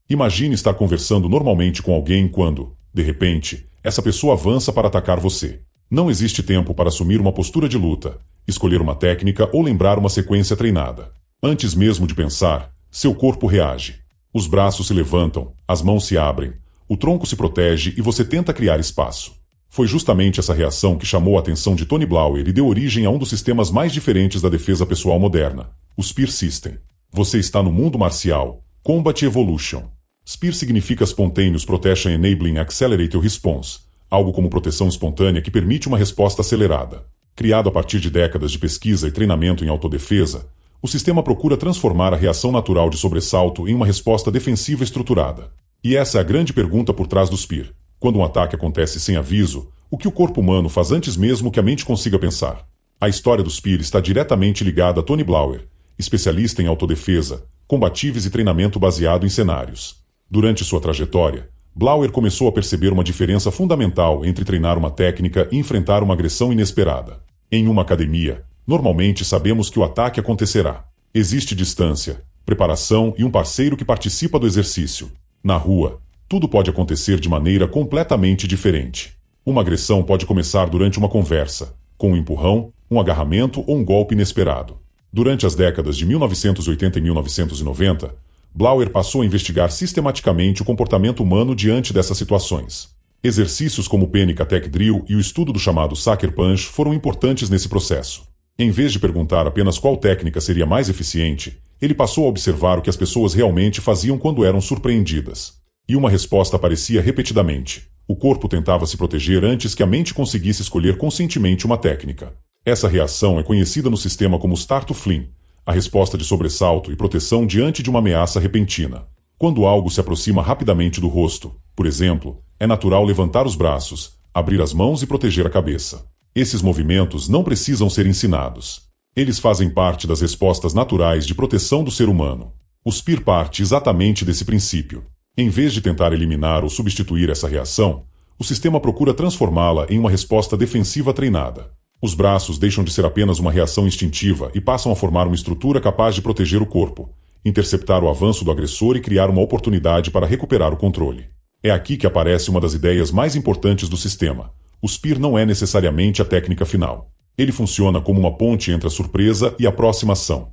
Imagine estar conversando normalmente com alguém quando, de repente, essa pessoa avança para atacar você. Não existe tempo para assumir uma postura de luta, escolher uma técnica ou lembrar uma sequência treinada. Antes mesmo de pensar, seu corpo reage. Os braços se levantam, as mãos se abrem, o tronco se protege e você tenta criar espaço. Foi justamente essa reação que chamou a atenção de Tony Blauer e deu origem a um dos sistemas mais diferentes da defesa pessoal moderna, o Spear System. Você está no mundo marcial, Combat Evolution. Spear significa Spontaneous Protection Enabling Accelerated Response, algo como proteção espontânea que permite uma resposta acelerada. Criado a partir de décadas de pesquisa e treinamento em autodefesa, o sistema procura transformar a reação natural de sobressalto em uma resposta defensiva estruturada. E essa é a grande pergunta por trás do Spear. Quando um ataque acontece sem aviso, o que o corpo humano faz antes mesmo que a mente consiga pensar? A história do Spear está diretamente ligada a Tony Blauer, especialista em autodefesa, combatíveis e treinamento baseado em cenários. Durante sua trajetória, Blauer começou a perceber uma diferença fundamental entre treinar uma técnica e enfrentar uma agressão inesperada. Em uma academia, normalmente sabemos que o ataque acontecerá. Existe distância, preparação e um parceiro que participa do exercício. Na rua, tudo pode acontecer de maneira completamente diferente. Uma agressão pode começar durante uma conversa, com um empurrão, um agarramento ou um golpe inesperado. Durante as décadas de 1980 e 1990, Blauer passou a investigar sistematicamente o comportamento humano diante dessas situações. Exercícios como o Panic Attack Drill e o estudo do chamado Sucker Punch foram importantes nesse processo. Em vez de perguntar apenas qual técnica seria mais eficiente, ele passou a observar o que as pessoas realmente faziam quando eram surpreendidas. E uma resposta aparecia repetidamente. O corpo tentava se proteger antes que a mente conseguisse escolher conscientemente uma técnica. Essa reação é conhecida no sistema como Start to Flee, a resposta de sobressalto e proteção diante de uma ameaça repentina. Quando algo se aproxima rapidamente do rosto, por exemplo, é natural levantar os braços, abrir as mãos e proteger a cabeça. Esses movimentos não precisam ser ensinados. Eles fazem parte das respostas naturais de proteção do ser humano. O Spear parte exatamente desse princípio. Em vez de tentar eliminar ou substituir essa reação, o sistema procura transformá-la em uma resposta defensiva treinada. Os braços deixam de ser apenas uma reação instintiva e passam a formar uma estrutura capaz de proteger o corpo, interceptar o avanço do agressor e criar uma oportunidade para recuperar o controle. É aqui que aparece uma das ideias mais importantes do sistema. O Spear não é necessariamente a técnica final. Ele funciona como uma ponte entre a surpresa e a próxima ação.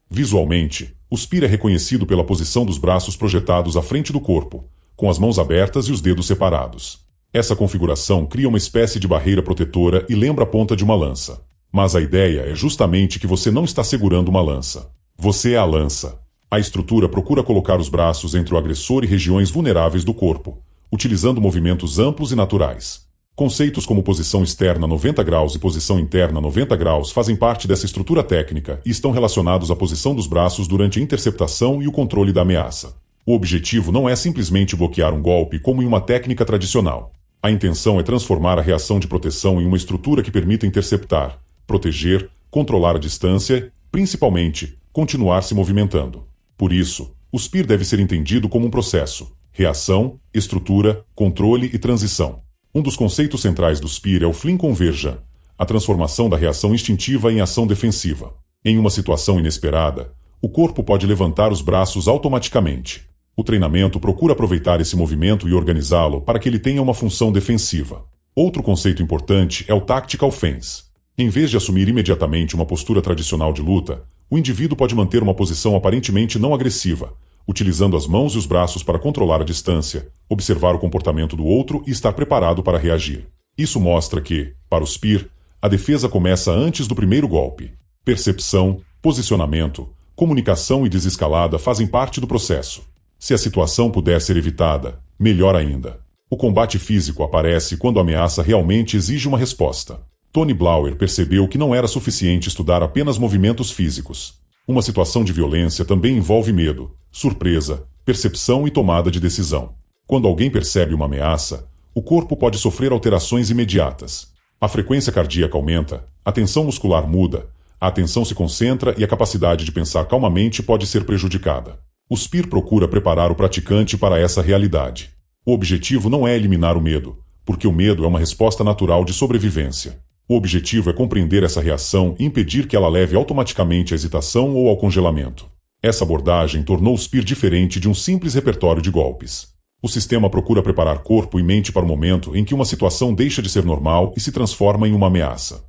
Visualmente, o Spear é reconhecido pela posição dos braços projetados à frente do corpo, com as mãos abertas e os dedos separados. Essa configuração cria uma espécie de barreira protetora e lembra a ponta de uma lança. Mas a ideia é justamente que você não está segurando uma lança. Você é a lança. A estrutura procura colocar os braços entre o agressor e regiões vulneráveis do corpo, utilizando movimentos amplos e naturais. Conceitos como posição externa 90 graus e posição interna 90 graus fazem parte dessa estrutura técnica e estão relacionados à posição dos braços durante a interceptação e o controle da ameaça. O objetivo não é simplesmente bloquear um golpe como em uma técnica tradicional. A intenção é transformar a reação de proteção em uma estrutura que permita interceptar, proteger, controlar a distância, principalmente, continuar se movimentando. Por isso, o Spear deve ser entendido como um processo: reação, estrutura, controle e transição. Um dos conceitos centrais do Spear é o Fleeing Conversion, a transformação da reação instintiva em ação defensiva. Em uma situação inesperada, o corpo pode levantar os braços automaticamente. O treinamento procura aproveitar esse movimento e organizá-lo para que ele tenha uma função defensiva. Outro conceito importante é o Tactical Fence. Em vez de assumir imediatamente uma postura tradicional de luta, o indivíduo pode manter uma posição aparentemente não agressiva, utilizando as mãos e os braços para controlar a distância, observar o comportamento do outro e estar preparado para reagir. Isso mostra que, para o Spear, a defesa começa antes do primeiro golpe. Percepção, posicionamento, comunicação e desescalada fazem parte do processo. Se a situação puder ser evitada, melhor ainda. O combate físico aparece quando a ameaça realmente exige uma resposta. Tony Blauer percebeu que não era suficiente estudar apenas movimentos físicos. Uma situação de violência também envolve medo, surpresa, percepção e tomada de decisão. Quando alguém percebe uma ameaça, o corpo pode sofrer alterações imediatas. A frequência cardíaca aumenta, a tensão muscular muda, a atenção se concentra e a capacidade de pensar calmamente pode ser prejudicada. O Spear procura preparar o praticante para essa realidade. O objetivo não é eliminar o medo, porque o medo é uma resposta natural de sobrevivência. O objetivo é compreender essa reação e impedir que ela leve automaticamente à hesitação ou ao congelamento. Essa abordagem tornou o Spear diferente de um simples repertório de golpes. O sistema procura preparar corpo e mente para o momento em que uma situação deixa de ser normal e se transforma em uma ameaça.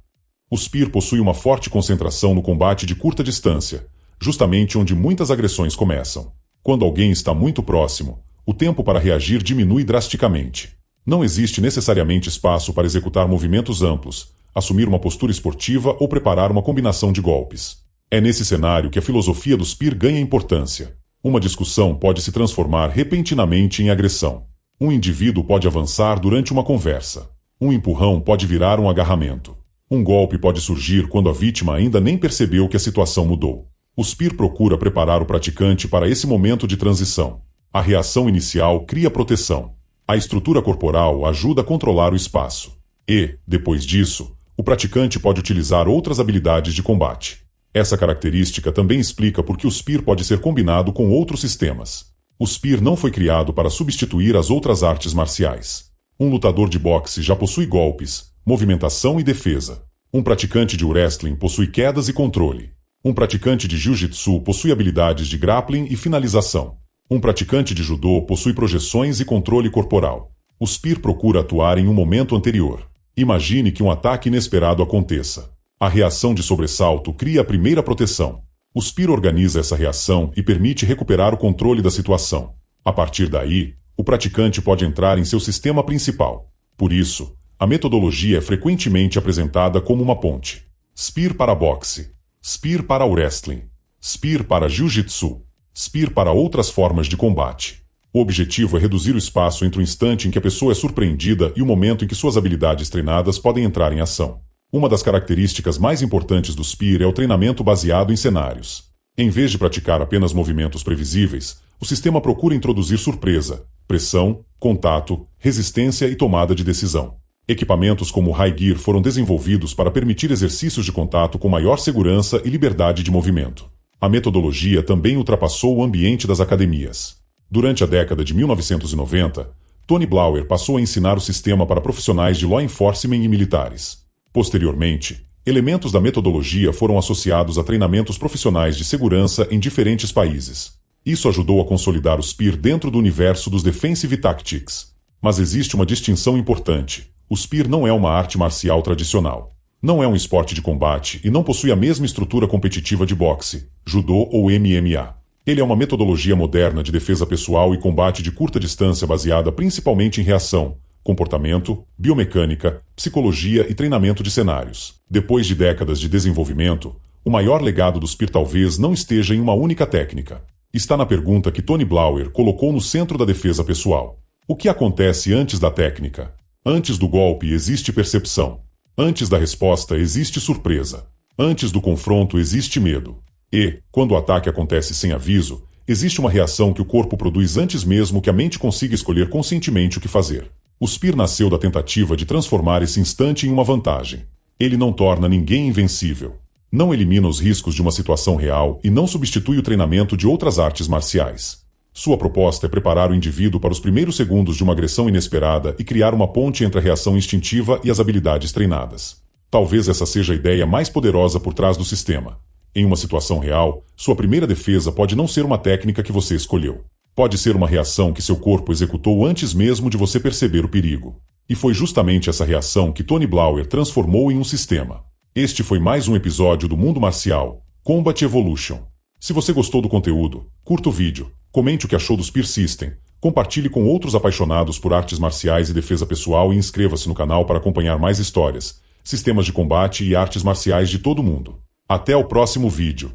O Spear possui uma forte concentração no combate de curta distância, justamente onde muitas agressões começam. Quando alguém está muito próximo, o tempo para reagir diminui drasticamente. Não existe necessariamente espaço para executar movimentos amplos, assumir uma postura esportiva ou preparar uma combinação de golpes. É nesse cenário que a filosofia do Spear ganha importância. Uma discussão pode se transformar repentinamente em agressão. Um indivíduo pode avançar durante uma conversa. Um empurrão pode virar um agarramento. Um golpe pode surgir quando a vítima ainda nem percebeu que a situação mudou. O Spear procura preparar o praticante para esse momento de transição. A reação inicial cria proteção. A estrutura corporal ajuda a controlar o espaço. E, depois disso, o praticante pode utilizar outras habilidades de combate. Essa característica também explica por que o Spear pode ser combinado com outros sistemas. O Spear não foi criado para substituir as outras artes marciais. Um lutador de boxe já possui golpes, movimentação e defesa. Um praticante de wrestling possui quedas e controle. Um praticante de jiu-jitsu possui habilidades de grappling e finalização. Um praticante de judô possui projeções e controle corporal. O Spear procura atuar em um momento anterior. Imagine que um ataque inesperado aconteça. A reação de sobressalto cria a primeira proteção. O Spear organiza essa reação e permite recuperar o controle da situação. A partir daí, o praticante pode entrar em seu sistema principal. Por isso, a metodologia é frequentemente apresentada como uma ponte. Spear para boxe, Spear para wrestling, Spear para jiu-jitsu, Spear para outras formas de combate. O objetivo é reduzir o espaço entre o instante em que a pessoa é surpreendida e o momento em que suas habilidades treinadas podem entrar em ação. Uma das características mais importantes do Spear é o treinamento baseado em cenários. Em vez de praticar apenas movimentos previsíveis, o sistema procura introduzir surpresa, pressão, contato, resistência e tomada de decisão. Equipamentos como o High Gear foram desenvolvidos para permitir exercícios de contato com maior segurança e liberdade de movimento. A metodologia também ultrapassou o ambiente das academias. Durante a década de 1990, Tony Blauer passou a ensinar o sistema para profissionais de law enforcement e militares. Posteriormente, elementos da metodologia foram associados a treinamentos profissionais de segurança em diferentes países. Isso ajudou a consolidar o Spear dentro do universo dos Defensive Tactics. Mas existe uma distinção importante. O Spear não é uma arte marcial tradicional. Não é um esporte de combate e não possui a mesma estrutura competitiva de boxe, judô ou MMA. Ele é uma metodologia moderna de defesa pessoal e combate de curta distância baseada principalmente em reação, comportamento, biomecânica, psicologia e treinamento de cenários. Depois de décadas de desenvolvimento, o maior legado do Spear talvez não esteja em uma única técnica. Está na pergunta que Tony Blauer colocou no centro da defesa pessoal. O que acontece antes da técnica? Antes do golpe existe percepção. Antes da resposta existe surpresa. Antes do confronto existe medo. E, quando o ataque acontece sem aviso, existe uma reação que o corpo produz antes mesmo que a mente consiga escolher conscientemente o que fazer. O Spear nasceu da tentativa de transformar esse instante em uma vantagem. Ele não torna ninguém invencível. Não elimina os riscos de uma situação real e não substitui o treinamento de outras artes marciais. Sua proposta é preparar o indivíduo para os primeiros segundos de uma agressão inesperada e criar uma ponte entre a reação instintiva e as habilidades treinadas. Talvez essa seja a ideia mais poderosa por trás do sistema. Em uma situação real, sua primeira defesa pode não ser uma técnica que você escolheu. Pode ser uma reação que seu corpo executou antes mesmo de você perceber o perigo. E foi justamente essa reação que Tony Blauer transformou em um sistema. Este foi mais um episódio do Mundo Marcial, Combat Evolution. Se você gostou do conteúdo, curta o vídeo, comente o que achou do Spear System, compartilhe com outros apaixonados por artes marciais e defesa pessoal e inscreva-se no canal para acompanhar mais histórias, sistemas de combate e artes marciais de todo o mundo. Até o próximo vídeo.